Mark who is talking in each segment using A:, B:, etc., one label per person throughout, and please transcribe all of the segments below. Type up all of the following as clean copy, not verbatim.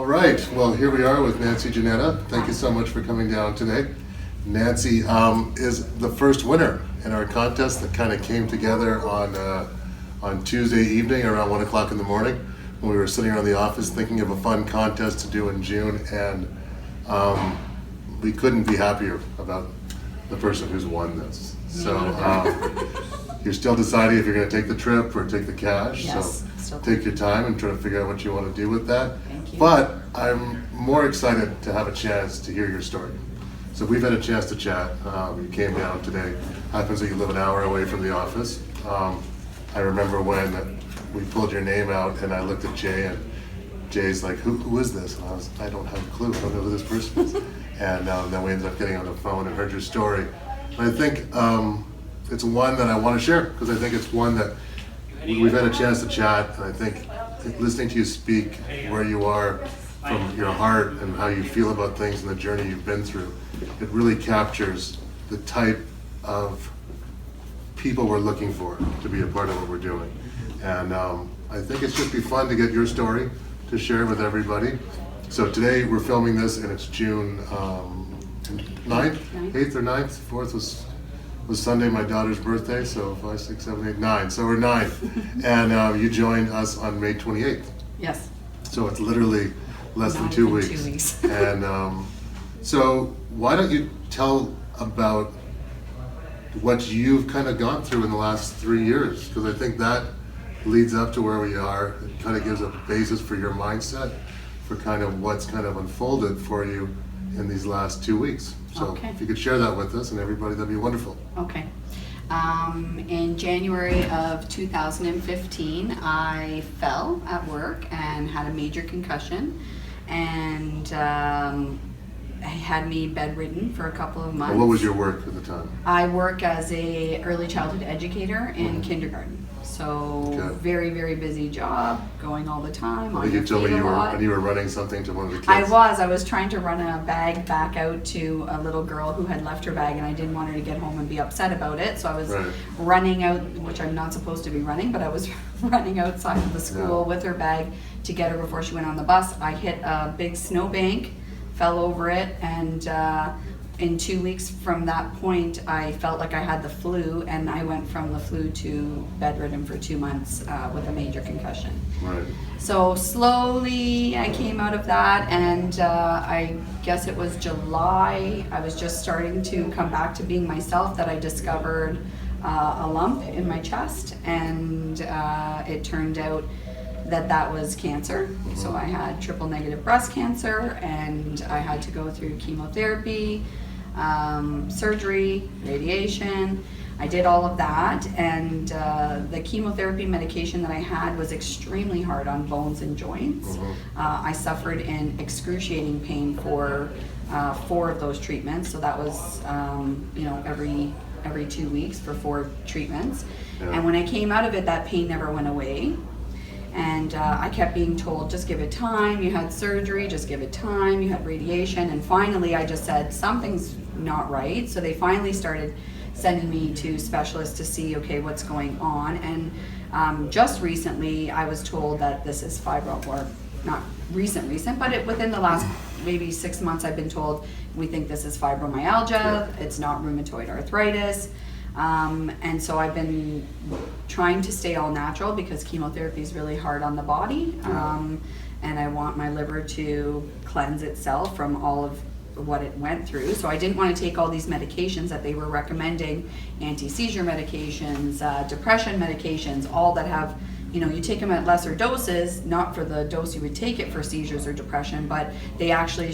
A: All right, well, here we are with Nancy Jannetta. Thank you so much for coming down today. Nancy is the first winner in our contest that kind of came together on Tuesday evening around 1 o'clock in the morning when we were sitting around the office thinking of a fun contest to do in June, and we couldn't be happier about the person who's won this. So you're still deciding if you're going to take the trip or take the cash.
B: Yes,
A: so take your time and try to figure out what you want to do with that.
B: Thank you.
A: But I'm more excited to have a chance to hear your story. So we've had a chance to chat. You came down today. Happens that you live an hour away from the office. I remember when we pulled your name out and I looked at Jay, and Jay's like, who is this? And I don't have a clue. I don't know who this person is. And then we ended up getting on the phone and heard your story. And I think it's one that I want to share because I think it's one that we've had a chance to chat, and I think listening to you speak where you are from your heart and how you feel about things and the journey you've been through, it really captures the type of people we're looking for to be a part of what we're doing. And I think it's just be fun to get your story to share with everybody. So today we're filming this and it's June 9th, 8th or 9th, 4th was Sunday, my daughter's birthday, so 5, 6, 7, 8, 9. So we're 9. And you joined us on May 28th.
B: Yes.
A: So it's literally less than 2 weeks. And so why don't you tell about what you've kind of gone through in the last 3 years? Because I think that leads up to where we are. It kind of gives a basis for your mindset, for kind of what's kind of unfolded for you in these last 2 weeks. So
B: Okay.
A: if you could share that with us and everybody, that'd be wonderful.
B: Okay. In January of 2015, I fell at work and had a major concussion, and it had me bedridden for a couple of months.
A: What was your work at the time?
B: I work as a early childhood educator in kindergarten. So
A: Okay.
B: very, very busy job, going all the time.
A: I
B: On
A: think
B: your
A: you told me
B: feet a lot.
A: you were running something to one of the kids.
B: I was trying to run a bag back out to a little girl who had left her bag, and I didn't want her to get home and be upset about it. So I was
A: Right.
B: running out, which I'm not supposed to be running, but I was running outside of the school with her bag to get her before she went on the bus. I hit a big snowbank, fell over it, and in 2 weeks from that point, I felt like I had the flu, and I went from the flu to bedridden for 2 months with a major concussion.
A: Right.
B: So slowly I came out of that, and I guess it was July, I was just starting to come back to being myself, that I discovered a lump in my chest, and it turned out that was cancer. So I had triple negative breast cancer, and I had to go through chemotherapy, surgery, radiation. I did all of that, and the chemotherapy medication that I had was extremely hard on bones and joints. I suffered in excruciating pain for 4 of those treatments, so that was every 2 weeks for 4 treatments.
A: Yeah.
B: And when I came out of it, that pain never went away. And I kept being told, just give it time. You had surgery, just give it time. You had radiation. And finally, I just said, something's not right. So they finally started sending me to specialists to see, okay, what's going on. And just recently, I was told that this is or not recent, but within the last maybe 6 months, I've been told, we think this is fibromyalgia. It's not rheumatoid arthritis. And so I've been trying to stay all natural because chemotherapy is really hard on the body. And I want my liver to cleanse itself from all of what it went through. So I didn't want to take all these medications that they were recommending, anti-seizure medications, depression medications, all that have, you take them at lesser doses, not for the dose you would take it for seizures or depression, but they actually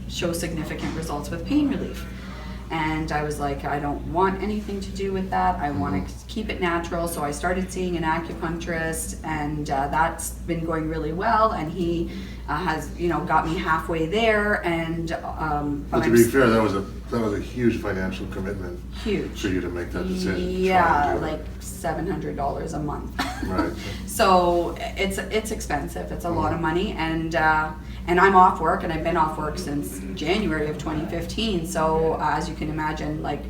B: show significant results with pain relief. And I was like, I don't want anything to do with that. I want to keep it natural. So I started seeing an acupuncturist, and that's been going really well. And he has, got me halfway there. And
A: but to be fair, that was a huge financial commitment.
B: Huge.
A: For you to make that decision.
B: Yeah, like $700 a month.
A: Right.
B: So it's expensive. It's a lot of money, and I'm off work, and I've been off work since January of 2015. So as you can imagine, like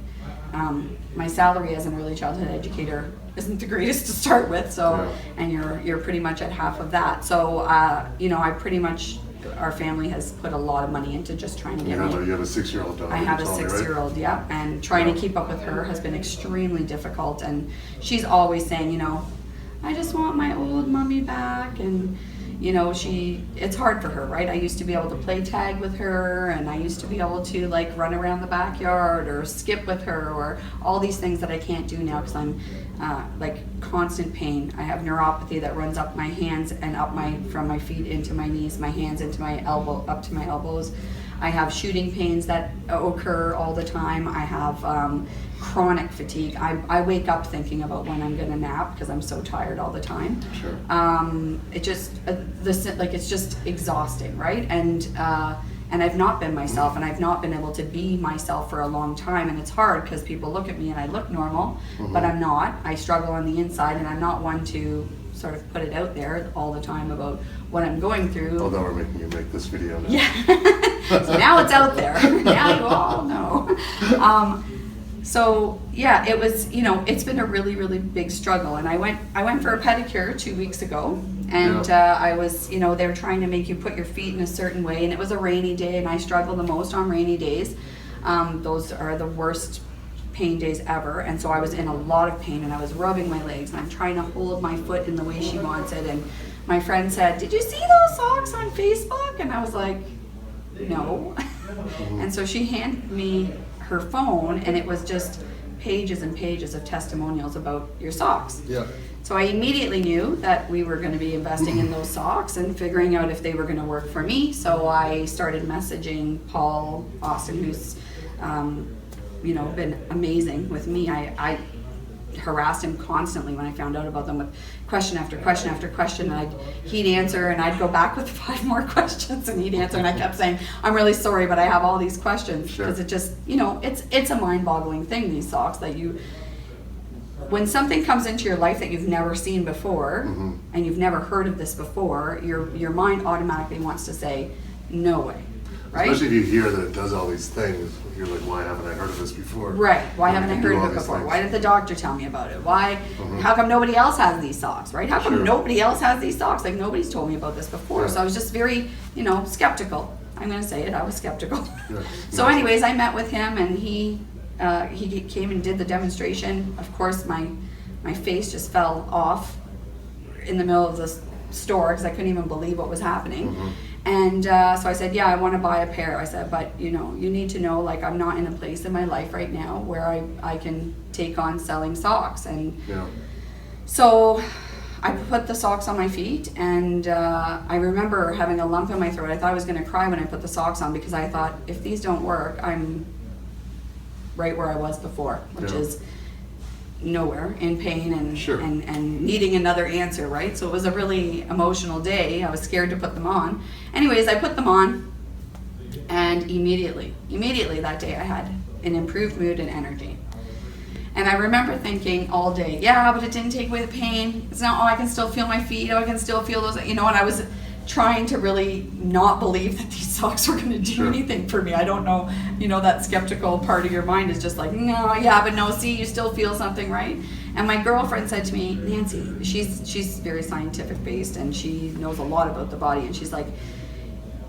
B: my salary as an early childhood educator isn't the greatest to start with. So and you're pretty much at half of that. So I pretty much our family has put a lot of money into just trying to
A: You
B: get
A: have
B: me.
A: you have a 6-year-old daughter.
B: I have a
A: you told me, right?
B: 6-year-old, yeah, and trying
A: Yeah.
B: to keep up with her has been extremely difficult. And she's always saying, you know, I just want my old mommy back. And you know, it's hard for her, right? I used to be able to play tag with her, and I used to be able to like run around the backyard or skip with her, or all these things that I can't do now because I'm like constant pain. I have neuropathy that runs up my hands and from my feet into my knees, my hands into my elbow, up to my elbows. I have shooting pains that occur all the time. I have chronic fatigue. I wake up thinking about when I'm gonna nap because I'm so tired all the time.
A: Sure.
B: It just it's just exhausting, right? And I've not been myself, and I've not been able to be myself for a long time, and it's hard because people look at me and I look normal, but I'm not. I struggle on the inside, and I'm not one to sort of put it out there all the time about what I'm going through.
A: Although we're making you make this video now.
B: Yeah. So now it's out there. Now you all know. So yeah, it was, you know, it's been a really, really big struggle. And I went for a pedicure 2 weeks ago, and I was, you know, they were trying to make you put your feet in a certain way, and it was a rainy day, and I struggle the most on rainy days. Those are the worst pain days ever, and so I was in a lot of pain, and I was rubbing my legs, and I'm trying to hold my foot in the way she wants it. And my friend said, "Did you see those socks on Facebook?" And I was like, "No." And so she handed me her phone, and it was just pages and pages of testimonials about your socks.
A: Yeah.
B: So I immediately knew that we were going to be investing in those socks and figuring out if they were going to work for me. So I started messaging Paul Austin, who's you know, been amazing with me. I harassed him constantly when I found out about them with question after question after question, and he'd answer, and I'd go back with 5 more questions, and he'd answer, and I kept saying, "I'm really sorry, but I have all these questions," because it just, you know, it's a mind-boggling thing, these socks, that when something comes into your life that you've never seen before, and you've never heard of this before, your mind automatically wants to say, "No way." Right?
A: Especially if you hear that it does all these things, you're like, why haven't I heard of this before?
B: Right. Why haven't I
A: can
B: heard
A: do
B: of
A: all
B: it
A: these
B: before?
A: things.
B: Why did the doctor tell me about it? Why? How come nobody else has these socks? Right? How come
A: Sure.
B: nobody else has these socks? Like, nobody's told me about this before.
A: Yeah.
B: So I was just very, you know, skeptical. I'm going to say it. I was skeptical.
A: Yeah.
B: So anyways, I met with him, and he came and did the demonstration. Of course, my face just fell off in the middle of the store because I couldn't even believe what was happening. And so I said, "Yeah, I want to buy a pair." I said, "But you know, you need to know, like, I'm not in a place in my life right now where I can take on selling socks." And so I put the socks on my feet, and I remember having a lump in my throat. I thought I was going to cry when I put the socks on, because I thought, if these don't work, I'm right where I was before, which is nowhere, in pain and
A: Sure.
B: and needing another answer, right? So it was a really emotional day. I was scared to put them on. Anyways, I put them on, and immediately that day I had an improved mood and energy. And I remember thinking all day, yeah, but it didn't take away the pain. It's not, oh, I can still feel my feet, oh, I can still feel those, you know, and I was trying to really not believe that these socks were going to do anything for me. I don't know, you know, that skeptical part of your mind is just like, no, yeah, but no, see, you still feel something, right? And my girlfriend said to me, Nancy, she's very scientific based, and she knows a lot about the body, and she's like,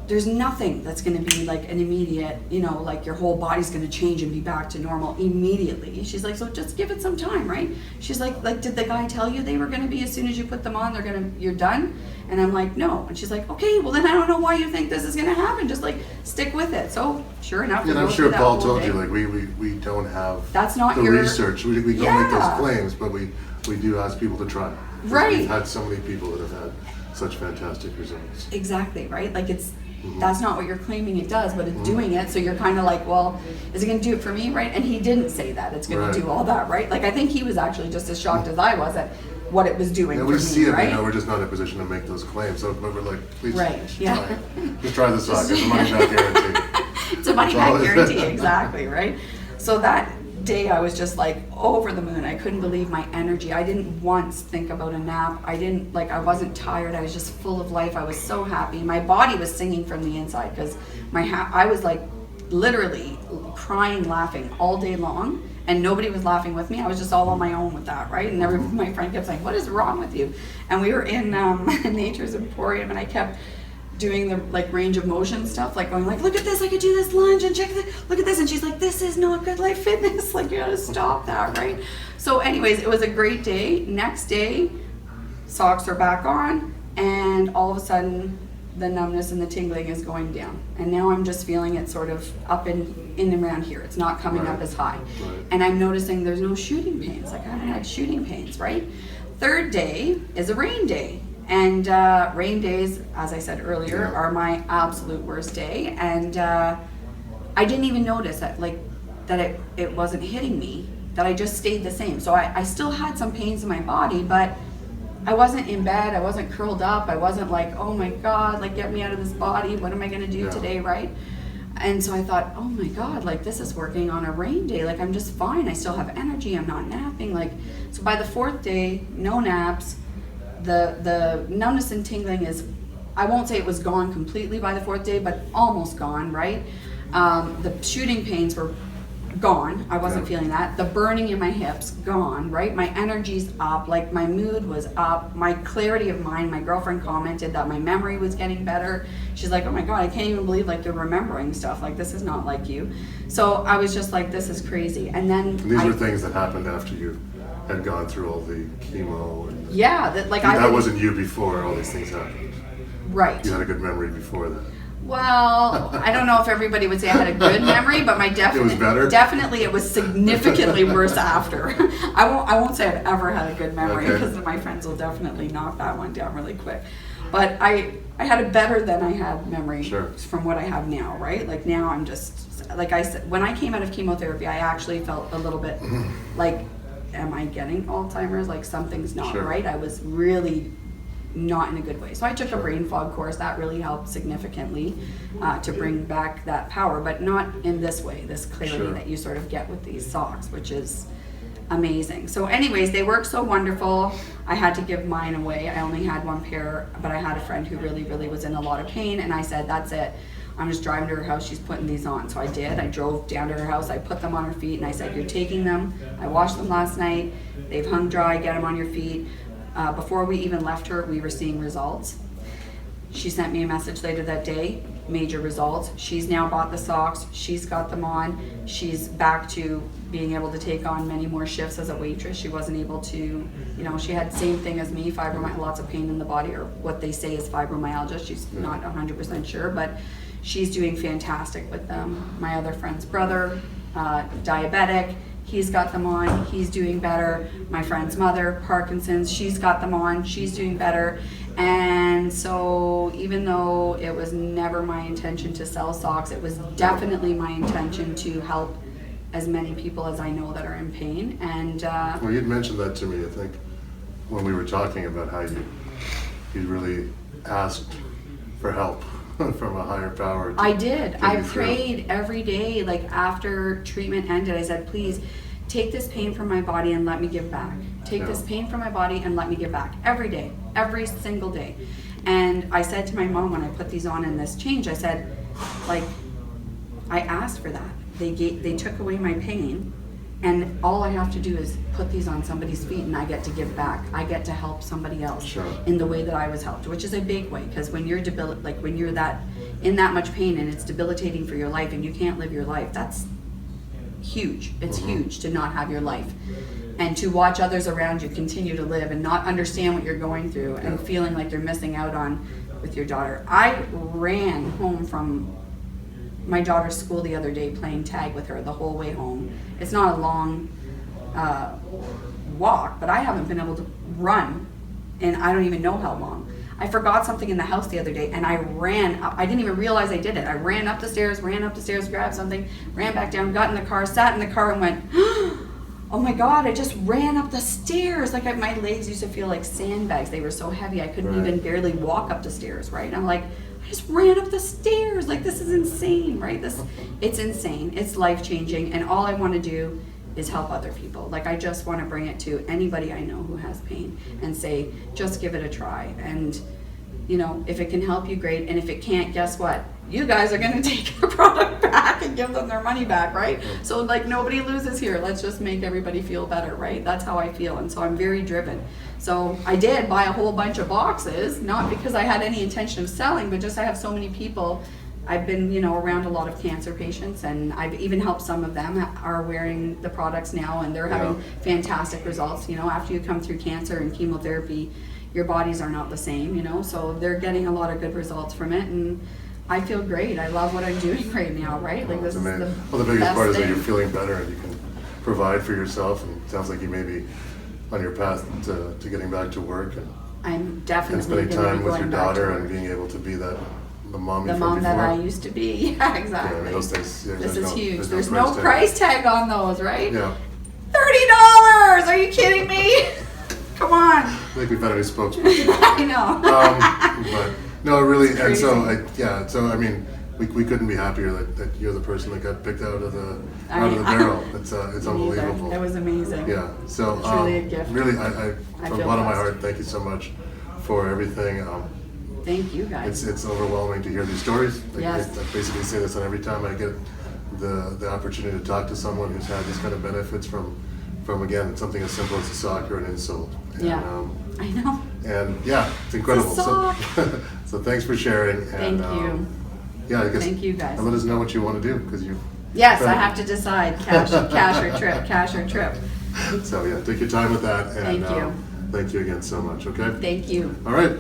B: there's nothing that's going to be like an immediate, you know, like your whole body's going to change and be back to normal immediately. She's like, so just give it some time, right? She's like, did the guy tell you they were going to be, as soon as you put them on, you're done? And I'm like, no. And she's like, okay, well then I don't know why you think this is going to happen. Just like stick with it. So sure enough,
A: And I'm sure Paul told you, like, we don't have
B: that's not
A: the
B: your
A: research. We don't make those claims, but we do ask people to try.
B: Right.
A: We've had so many people that have had such fantastic results.
B: Exactly, right? Like that's not what you're claiming it does, but it's doing it. So you're kind of like, well, is it going to do it for me, right? And he didn't say that it's going to do all that, right? Like, I think he was actually just as shocked as I was at what it was doing for me,
A: we see it,
B: right?
A: you know, we're just not in a position to make those claims. So we're like, please,
B: try it.
A: Just try the sock. It's a money back guarantee.
B: It's a money back guarantee, exactly, right? So that day I was just like over the moon. I couldn't believe my energy. I didn't once think about a nap. I wasn't tired. I was just full of life. I was so happy. My body was singing from the inside, because I was like literally crying, laughing all day long, and nobody was laughing with me. I was just all on my own with that, right? And my friend kept saying, what is wrong with you? And we were in Nature's Emporium, and I kept doing the like range of motion stuff, like going like, look at this, I could do this lunge and check this, look at this, and she's like, this is not good life fitness, like you gotta stop that, right? So anyways, it was a great day. Next day, socks are back on, and all of a sudden the numbness and the tingling is going down, and now I'm just feeling it sort of up in and around here. It's not coming up as high, and I'm noticing there's no shooting pains. Like I haven't had shooting pains, right? Third day is a rain day. And rain days, as I said earlier, are my absolute worst day. And I didn't even notice that, like, that it wasn't hitting me, that I just stayed the same. So I still had some pains in my body, but I wasn't in bed, I wasn't curled up, I wasn't like, oh my God, like get me out of this body, what am I gonna do today, right? And so I thought, oh my God, like this is working on a rain day, like I'm just fine, I still have energy, I'm not napping. Like, so by the fourth day, no naps. The numbness and tingling is, I won't say it was gone completely by the fourth day, but almost gone, right? The shooting pains were gone. I wasn't feeling that. The burning in my hips, gone, right? My energy's up, like my mood was up, my clarity of mind. My girlfriend commented that my memory was getting better. She's like, oh my God, I can't even believe like you're remembering stuff. Like this is not like you. So I was just like, this is crazy. And then
A: these were things that happened after you had gone through all the chemo and
B: that
A: wasn't you before all these things happened.
B: Right.
A: You had a good memory before that.
B: Well, I don't know if everybody would say I had a good memory, but
A: it was better?
B: Definitely it was significantly worse after. I won't say I've ever had a good memory, because my friends will definitely knock that one down really quick. But I had it better than I had memory from what I have now, right? Like now I'm just, like I said, when I came out of chemotherapy, I actually felt a little bit like, am I getting Alzheimer's? Like something's not right. I was really not in a good way. So I took a brain fog course. That really helped significantly to bring back that power, but not in this way, this clarity that you sort of get with these socks, which is amazing. So anyways, they work so wonderful. I had to give mine away. I only had one pair, but I had a friend who really, really was in a lot of pain, and I said, that's it. I'm just driving to her house, she's putting these on. So I did. I drove down to her house, I put them on her feet, and I said, you're taking them. I washed them last night. They've hung dry, get them on your feet. Before we even left her, we were seeing results. She sent me a message later that day, major results. She's now bought the socks, she's got them on. She's back to being able to take on many more shifts as a waitress. She wasn't able to, you know, she had the same thing as me, lots of pain in the body, or what they say is fibromyalgia. She's not 100% sure, but she's doing fantastic with them. My other friend's brother, diabetic, he's got them on, he's doing better. My friend's mother, Parkinson's, she's got them on, she's doing better. And so even though it was never my intention to sell socks, it was definitely my intention to help as many people as I know that are in pain. And
A: well, you'd mentioned that to me, I think, when we were talking about how you really asked for help from a higher power.
B: I did. I prayed every day, like after treatment ended, I said, please take this pain from my body and let me give back. Take this pain from my body and let me give back. Every day, every single day. And I said to my mom when I put these on in this change, I said, like, I asked for that. They took away my pain, and all I have to do is put these on somebody's feet and I get to give back. I get to help somebody else in the way that I was helped, which is a big way, because when you're when you're in that much pain and it's debilitating for your life and you can't live your life, that's huge. It's huge to not have your life. And to watch others around you continue to live and not understand what you're going through and feeling like you're missing out on with your daughter. I ran home from my daughter's school the other day playing tag with her the whole way home. It's not a long walk, but I haven't been able to run and I don't even know how long. I forgot something in the house the other day and I ran up. I didn't even realize I did it. I ran up the stairs, grabbed something, ran back down, got in the car, sat in the car and went, oh my God, I just ran up the stairs. Like my legs used to feel like sandbags. They were so heavy I couldn't even barely walk up the stairs, right? And I'm like, I just ran up the stairs. Like, this is insane, right? It's insane. It's life-changing. And all I want to do is help other people. Like, I just want to bring it to anybody I know who has pain and say, just give it a try. And, you know, if it can help you, great. And if it can't, guess what? You guys are going to take your product back give them their money back, right? So like nobody loses here. Let's just make everybody feel better, right? That's how I feel, and so I'm very driven. So I did buy a whole bunch of boxes, not because I had any intention of selling, but just I have so many people. I've been, around a lot of cancer patients, and I've even helped some of them are wearing the products now, and they're having fantastic results. After you come through cancer and chemotherapy, your bodies are not the same, so they're getting a lot of good results from it, and I feel great. I love what I'm doing right now, right? Like this is the
A: Well, the biggest
B: best
A: part is that
B: thing.
A: you're feeling better and you can provide for yourself, and it sounds like you may be on your path to getting back to work and
B: I'm definitely
A: spending
B: gonna
A: time
B: be
A: with
B: going
A: your
B: back to
A: daughter
B: work.
A: and being able to be the mom
B: The
A: you
B: mom
A: from
B: that
A: before.
B: I used to be. Yeah, exactly.
A: Yeah, I mean, those things, yeah,
B: This
A: there's
B: is huge.
A: no
B: There's no
A: tag.
B: price tag on those, right?
A: Yeah,
B: $30! Are you kidding me? Come on.
A: I think we've had a new spokesperson.
B: I know.
A: But no, really, and so
B: crazy.
A: I mean, we couldn't be happier that you're the person that got picked out of the
B: I
A: barrel. It's
B: Me
A: unbelievable.
B: neither. It was amazing.
A: Yeah, so
B: Truly a gift.
A: really, I
B: I
A: from the
B: feel
A: bottom of my
B: blessed.
A: heart, thank you so much for everything.
B: Thank you guys.
A: It's overwhelming to hear these stories.
B: Yes.
A: I basically say this on every time I get the opportunity to talk to someone who's had these kind of benefits from again something as simple as a sock or an insole. And,
B: Yeah. I know.
A: and yeah, it's incredible.
B: sock.
A: So thanks for sharing. And,
B: Thank you.
A: Yeah, I guess.
B: Thank you, guys.
A: And let us know what you want to do because you.
B: Yes, I have to decide cash or trip, cash or trip.
A: So yeah, take your time with that. And,
B: Thank you.
A: Thank you again so much. Okay.
B: Thank you.
A: All right.